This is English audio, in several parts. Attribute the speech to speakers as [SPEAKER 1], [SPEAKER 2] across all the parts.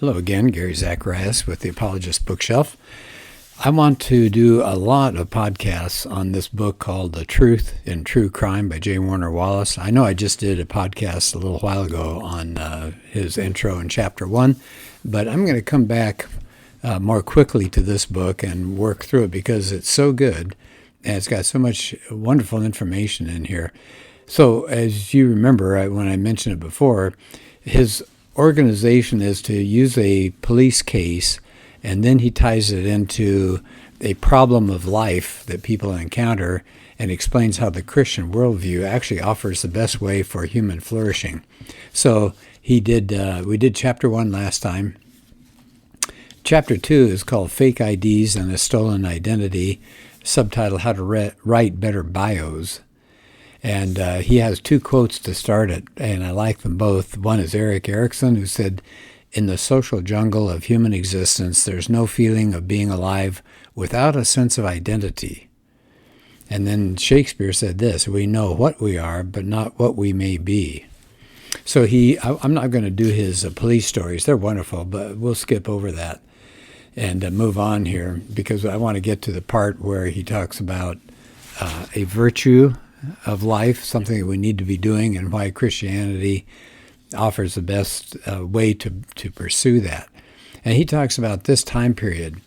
[SPEAKER 1] Hello again, Gary Zacharias with the Apologist Bookshelf. I want to do a lot of podcasts on this book called The Truth in True Crime by J. Warner Wallace. I know I just did a podcast a little while ago on his intro in Chapter 1, but I'm going to come back more quickly to this book and work through it because it's so good and it's got so much wonderful information in here. So as you remember, when I mentioned it before, his organization is to use a police case, and then he ties it into a problem of life that people encounter and explains how the Christian worldview actually offers the best way for human flourishing. So we did Chapter 1 last time. Chapter 2 is called Fake IDs and a Stolen Identity, subtitled How to Write Better Bios. And he has two quotes to start it, and I like them both. One is Eric Erickson, who said, "In the social jungle of human existence, there's no feeling of being alive without a sense of identity." And then Shakespeare said this, "We know what we are, but not what we may be." So I'm not going to do his police stories. They're wonderful, but we'll skip over that and move on here because I want to get to the part where he talks about a virtue of life, something that we need to be doing, and why Christianity offers the best way to pursue that. And he talks about this time period.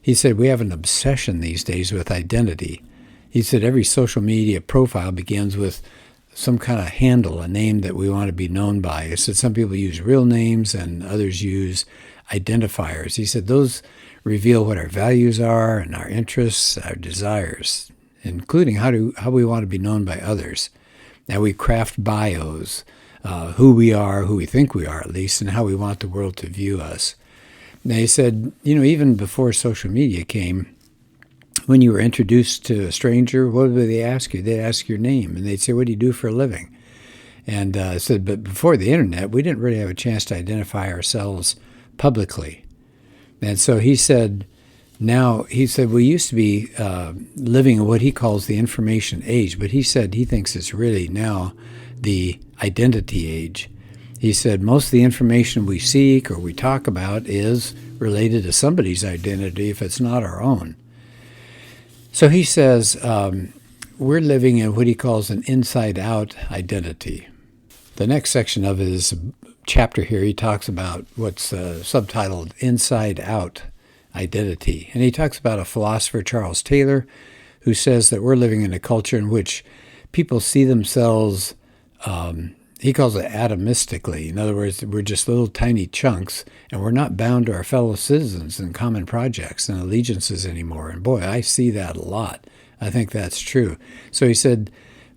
[SPEAKER 1] He said, we have an obsession these days with identity. He said every social media profile begins with some kind of handle, a name that we want to be known by. He said some people use real names and others use identifiers. He said those reveal what our values are and our interests, our desires, including how we want to be known by others. Now we craft bios, who we are, who we think we are at least, and how we want the world to view us. Now he said, even before social media came, when you were introduced to a stranger, what would they ask you? They'd ask your name, and they'd say, what do you do for a living? And said, but before the internet, we didn't really have a chance to identify ourselves publicly. And so he said, we used to be living in what he calls the information age, but he said he thinks it's really now the identity age. He said most of the information we seek or we talk about is related to somebody's identity if it's not our own. So he says we're living in what he calls an inside-out identity. The next section of his chapter here, he talks about what's subtitled Inside-Out Identity. And he talks about a philosopher, Charles Taylor, who says that we're living in a culture in which people see themselves, he calls it atomistically. In other words, we're just little tiny chunks, and we're not bound to our fellow citizens and common projects and allegiances anymore. And boy, I see that a lot. I think that's true. So he said,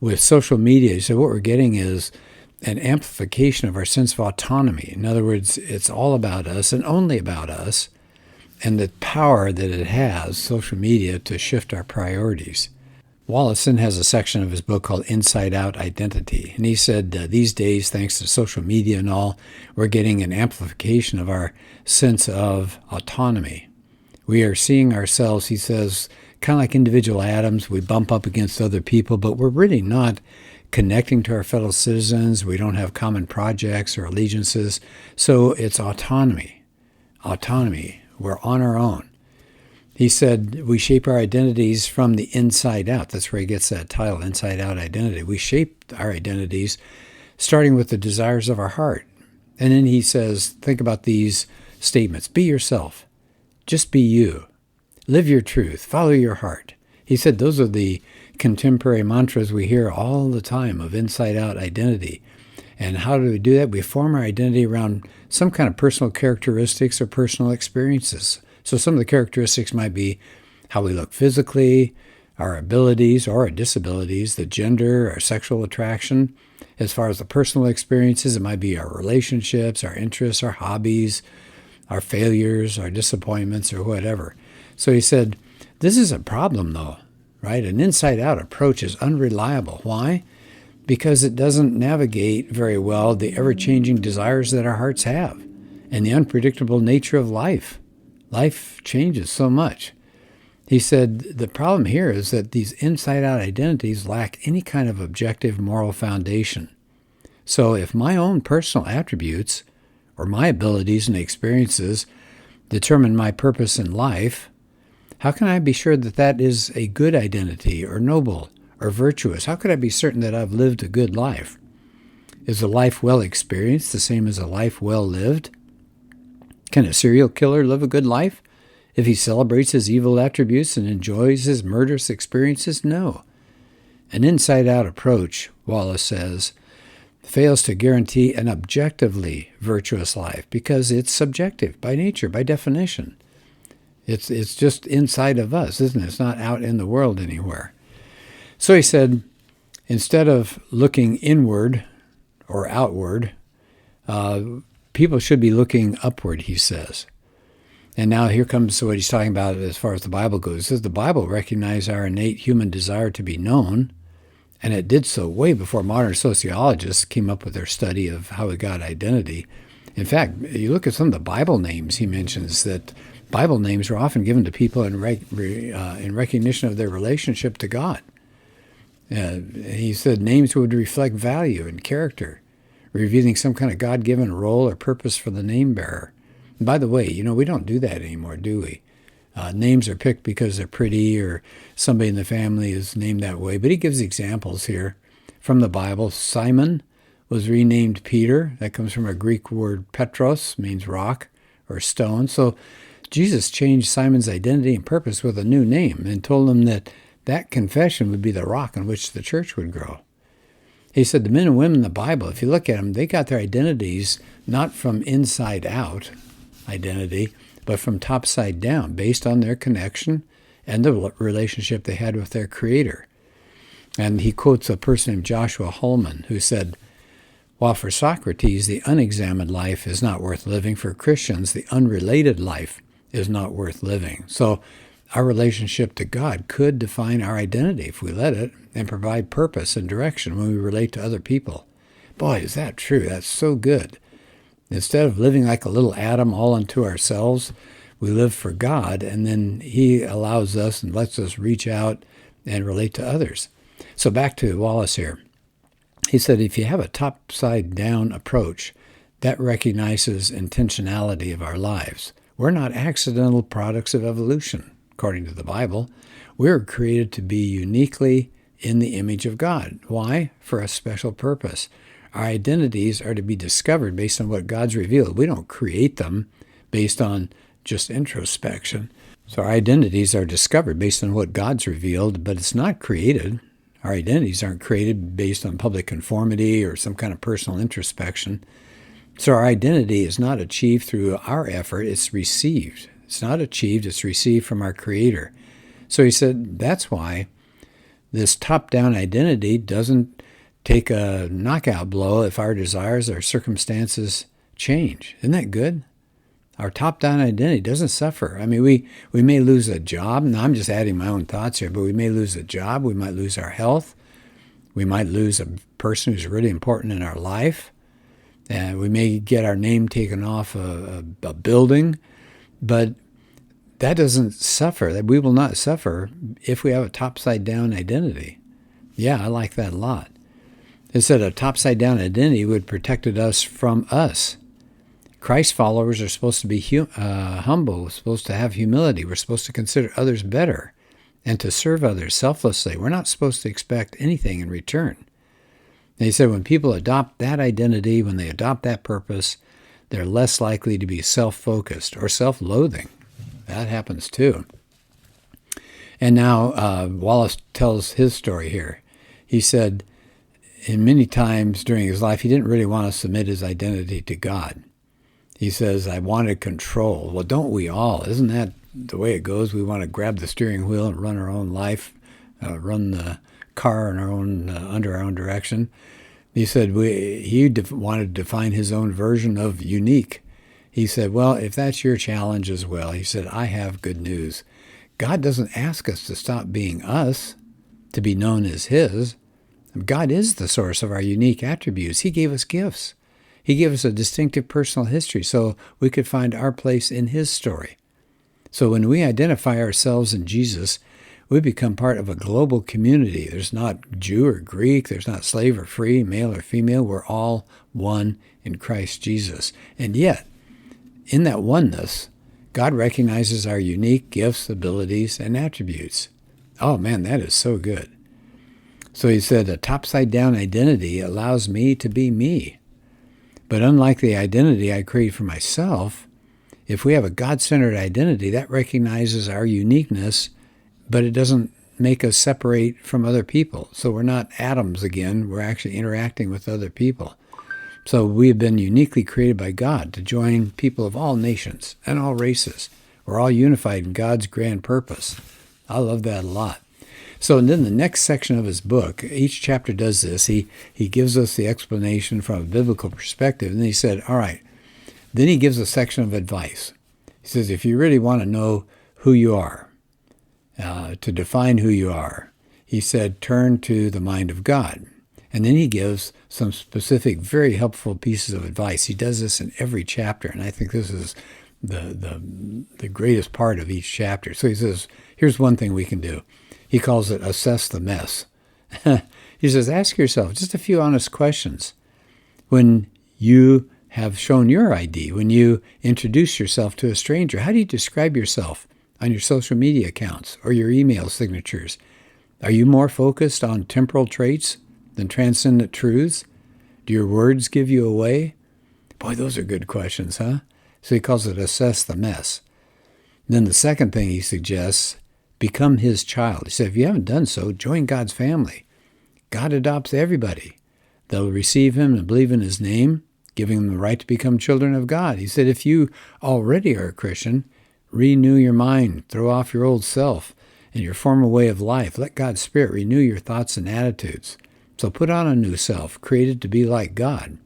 [SPEAKER 1] with social media, he said what we're getting is an amplification of our sense of autonomy. In other words, it's all about us and only about us, and the power that it has, social media, to shift our priorities. Wallace has a section of his book called Inside Out Identity. And he said these days, thanks to social media and all, we're getting an amplification of our sense of autonomy. We are seeing ourselves, he says, kind of like individual atoms. We bump up against other people, but we're really not connecting to our fellow citizens. We don't have common projects or allegiances. So it's autonomy. Autonomy. We're on our own. He said we shape our identities from the inside out. That's where he gets that title, Inside Out Identity. We shape our identities starting with the desires of our heart. And then he says, think about these statements. Be yourself. Just be you. Live your truth. Follow your heart. He said those are the contemporary mantras we hear all the time of inside out identity. And how do we do that? We form our identity around some kind of personal characteristics or personal experiences. So some of the characteristics might be how we look physically, our abilities or our disabilities, the gender, our sexual attraction. As far as the personal experiences, it might be our relationships, our interests, our hobbies, our failures, our disappointments, or whatever. So he said, this is a problem though, right? An inside-out approach is unreliable. Why? Because it doesn't navigate very well the ever-changing desires that our hearts have and the unpredictable nature of life. Life changes so much. He said the problem here is that these inside-out identities lack any kind of objective moral foundation. So if my own personal attributes or my abilities and experiences determine my purpose in life, how can I be sure that that is a good identity or noble or virtuous? How could I be certain that I've lived a good life? Is a life well experienced the same as a life well lived? Can a serial killer live a good life if he celebrates his evil attributes and enjoys his murderous experiences? No. An inside-out approach, Wallace says, fails to guarantee an objectively virtuous life because it's subjective by nature, by definition. It's just inside of us, isn't it? It's not out in the world anywhere. So he said, instead of looking inward or outward, people should be looking upward, he says. And now here comes what he's talking about as far as the Bible goes. He says the Bible recognized our innate human desire to be known, and it did so way before modern sociologists came up with their study of how we got identity. In fact, you look at some of the Bible names, he mentions that Bible names were often given to people in recognition of their relationship to God. He said names would reflect value and character, revealing some kind of God-given role or purpose for the name bearer. And by the way, we don't do that anymore, do we? Names are picked because they're pretty or somebody in the family is named that way. But he gives examples here from the Bible. Simon was renamed Peter. That comes from a Greek word Petros, means rock or stone. So Jesus changed Simon's identity and purpose with a new name and told him that confession would be the rock on which the church would grow. He said the men and women in the Bible, if you look at them, they got their identities not from inside out identity, but from top side down, based on their connection and the relationship they had with their Creator. And he quotes a person named Joshua Holman, who said, while for Socrates the unexamined life is not worth living, for Christians the unrelated life is not worth living. So our relationship to God could define our identity if we let it, and provide purpose and direction when we relate to other people. Boy, is that true. That's so good. Instead of living like a little atom all unto ourselves, we live for God, and then he allows us and lets us reach out and relate to others. So back to Wallace here. He said if you have a top-side-down approach, that recognizes intentionality of our lives. We're not accidental products of evolution, according to the Bible. We're created to be uniquely in the image of God. Why? For a special purpose. Our identities are to be discovered based on what God's revealed. We don't create them based on just introspection. So our identities are discovered based on what God's revealed, but it's not created. Our identities aren't created based on public conformity or some kind of personal introspection. So our identity is not achieved through our effort, it's received. It's not achieved, it's received from our Creator. So he said that's why this top-down identity doesn't take a knockout blow if our desires or circumstances change. Isn't that good? Our top-down identity doesn't suffer. I mean, we may lose a job. Now, I'm just adding my own thoughts here, but we may lose a job. We might lose our health. We might lose a person who's really important in our life. And we may get our name taken off a building. But that doesn't suffer. That we will not suffer if we have a topside-down identity. Yeah, I like that a lot. It said a topside-down identity would protected us from us. Christ followers are supposed to be humble. We're supposed to have humility. We're supposed to consider others better and to serve others selflessly. We're not supposed to expect anything in return. And he said when people adopt that identity, when they adopt that purpose, they're less likely to be self-focused or self-loathing. That happens too. And now Wallace tells his story here. He said, in many times during his life, he didn't really want to submit his identity to God. He says, I wanted control. Well, don't we all? Isn't that the way it goes? We want to grab the steering wheel and run our own life, run the car in our own under our own direction. He said he wanted to define his own version of unique. He said, well, if that's your challenge as well, he said, I have good news. God doesn't ask us to stop being us, to be known as his. God is the source of our unique attributes. He gave us gifts. He gave us a distinctive personal history so we could find our place in his story. So when we identify ourselves in Jesus, we become part of a global community. There's not Jew or Greek. There's not slave or free, male or female. We're all one in Christ Jesus. And yet, in that oneness, God recognizes our unique gifts, abilities, and attributes. Oh man, that is so good. So he said, a topside-down identity allows me to be me. But unlike the identity I create for myself, if we have a God-centered identity, that recognizes our uniqueness, but it doesn't make us separate from other people. So we're not atoms again. We're actually interacting with other people. So we have been uniquely created by God to join people of all nations and all races. We're all unified in God's grand purpose. I love that a lot. So then the next section of his book, each chapter does this. He gives us the explanation from a biblical perspective. And then he said, all right. Then he gives a section of advice. He says, if you really want to know who you are, to define who you are, he said, turn to the mind of God. And then he gives some specific, very helpful pieces of advice. He does this in every chapter, and I think this is the greatest part of each chapter. So he says, here's one thing we can do. He calls it assess the mess. He says, ask yourself just a few honest questions. When you have shown your ID, when you introduce yourself to a stranger, how do you describe yourself on your social media accounts or your email signatures? Are you more focused on temporal traits than transcendent truths? Do your words give you away? Boy, those are good questions, huh? So he calls it assess the mess. Then the second thing he suggests, become his child. He said, if you haven't done so, join God's family. God adopts everybody. They'll receive him and believe in his name, giving them the right to become children of God. He said, if you already are a Christian, renew your mind, throw off your old self and your former way of life. Let God's Spirit renew your thoughts and attitudes. So put on a new self, created to be like God.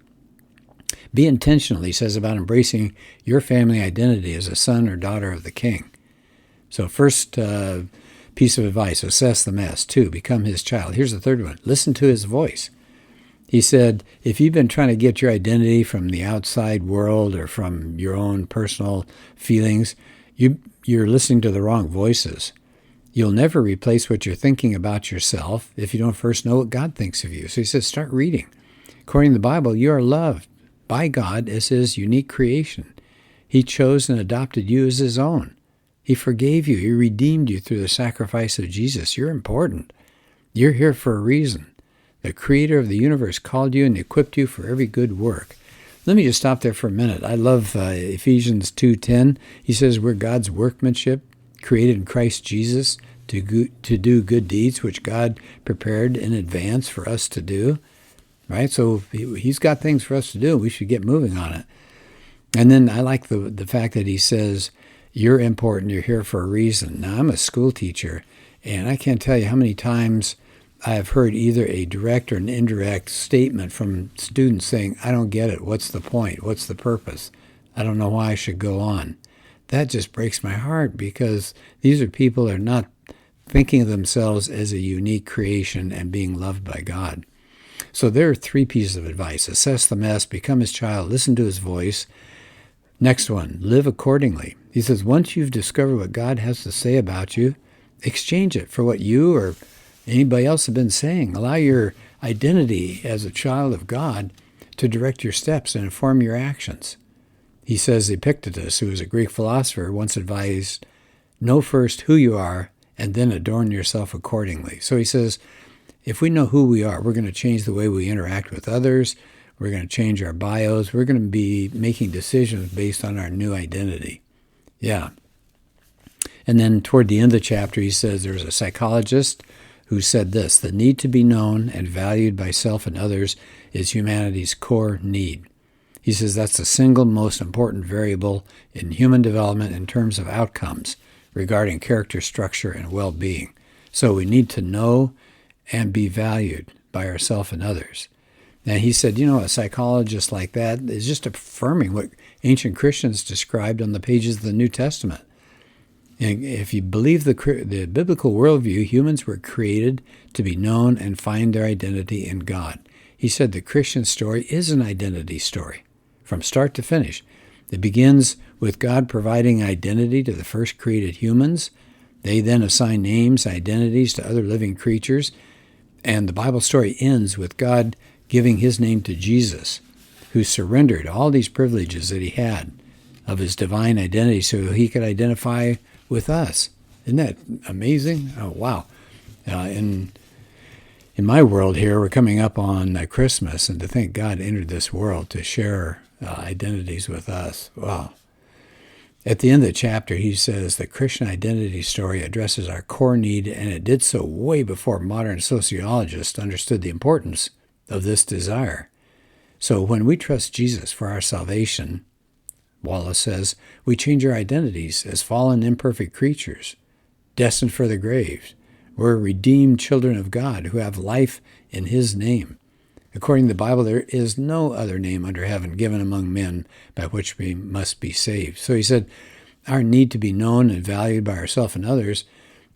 [SPEAKER 1] Be intentional, he says, about embracing your family identity as a son or daughter of the King. So first piece of advice, assess the mess. 2, become his child. Here's the third one, listen to his voice. He said, if you've been trying to get your identity from the outside world or from your own personal feelings, you're listening to the wrong voices. You'll never replace what you're thinking about yourself if you don't first know what God thinks of you. So he says, start reading. According to the Bible, you are loved by God as his unique creation. He chose and adopted you as his own. He forgave you. He redeemed you through the sacrifice of Jesus. You're important. You're here for a reason. The creator of the universe called you and equipped you for every good work. Let me just stop there for a minute. I love Ephesians 2:10. He says we're God's workmanship, created in Christ Jesus to do good deeds, which God prepared in advance for us to do. Right? So he's got things for us to do. We should get moving on it. And then I like the fact that he says, you're important. You're here for a reason. Now, I'm a school teacher, and I can't tell you how many times I have heard either a direct or an indirect statement from students saying, I don't get it. What's the point? What's the purpose? I don't know why I should go on. That just breaks my heart because these are people that are not thinking of themselves as a unique creation and being loved by God. So there are 3 pieces of advice. Assess the mess, become his child, listen to his voice. Next one, live accordingly. He says, once you've discovered what God has to say about you, exchange it for what you or anybody else have been saying. Allow your identity as a child of God to direct your steps and inform your actions. He says Epictetus, who was a Greek philosopher, once advised, know first who you are and then adorn yourself accordingly. So he says, if we know who we are, we're going to change the way we interact with others. We're going to change our bios. We're going to be making decisions based on our new identity. Yeah. And then toward the end of the chapter, he says there's a psychologist who said this, the need to be known and valued by self and others is humanity's core need. He says that's the single most important variable in human development in terms of outcomes regarding character structure and well-being. So we need to know and be valued by ourselves and others. And he said, a psychologist like that is just affirming what ancient Christians described on the pages of the New Testament. And if you believe the biblical worldview, humans were created to be known and find their identity in God. He said the Christian story is an identity story from start to finish. It begins with God providing identity to the first created humans. They then assign names, identities to other living creatures. And the Bible story ends with God giving his name to Jesus, who surrendered all these privileges that he had of his divine identity so he could identify with us. Isn't that amazing? Oh, wow. In my world here, we're coming up on Christmas, and to think God entered this world to share identities with us. Wow. At the end of the chapter, he says the Christian identity story addresses our core need, and it did so way before modern sociologists understood the importance of this desire. So when we trust Jesus for our salvation, Wallace says, we change our identities as fallen, imperfect creatures, destined for the grave. We're redeemed children of God who have life in his name. According to the Bible, there is no other name under heaven given among men by which we must be saved. So he said, our need to be known and valued by ourselves and others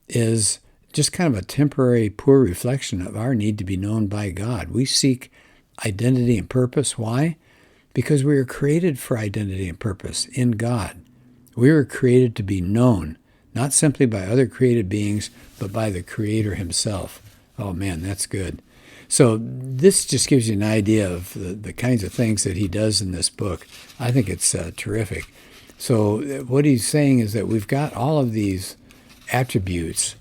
[SPEAKER 1] is just kind of a temporary, poor reflection of our need to be known by God. We seek identity and purpose. Why? Because we were created for identity and purpose in God. We were created to be known, not simply by other created beings, but by the Creator himself. Oh man, that's good. So this just gives you an idea of the kinds of things that he does in this book. I think it's terrific. So what he's saying is that we've got all of these attributes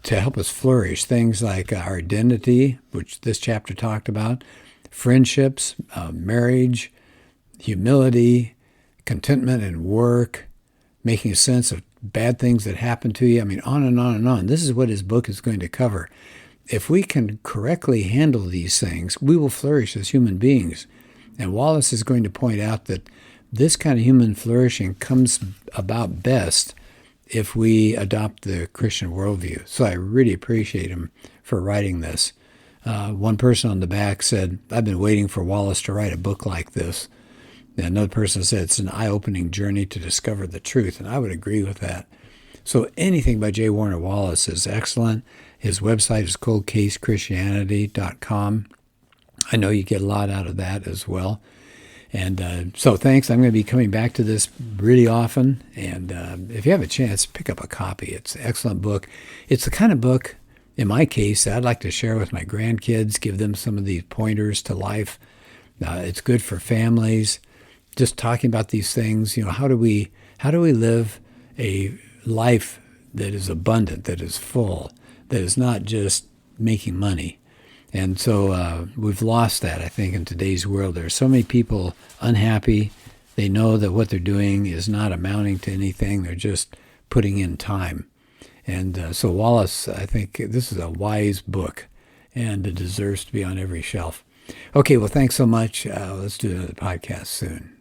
[SPEAKER 1] to help us flourish. Things like our identity, which this chapter talked about, friendships, marriage, humility, contentment in work, making sense of bad things that happen to you. I mean, on and on and on. This is what his book is going to cover. If we can correctly handle these things, we will flourish as human beings. And Wallace is going to point out that this kind of human flourishing comes about best if we adopt the Christian worldview. So I really appreciate him for writing this. One person on the back said, I've been waiting for Wallace to write a book like this. And another person said, it's an eye-opening journey to discover the truth. And I would agree with that. So anything by J. Warner Wallace is excellent. His website is coldcasechristianity.com. I know you get a lot out of that as well. And so thanks. I'm going to be coming back to this really often. And if you have a chance, pick up a copy. It's an excellent book. It's the kind of book, in my case, that I'd like to share with my grandkids, give them some of these pointers to life. It's good for families. Just talking about these things, how do we live a life that is abundant, that is full, that is not just making money. And so we've lost that, I think, in today's world. There are so many people unhappy. They know that what they're doing is not amounting to anything. They're just putting in time. And so Wallace, I think this is a wise book, and it deserves to be on every shelf. Okay, well, thanks so much. Let's do another podcast soon.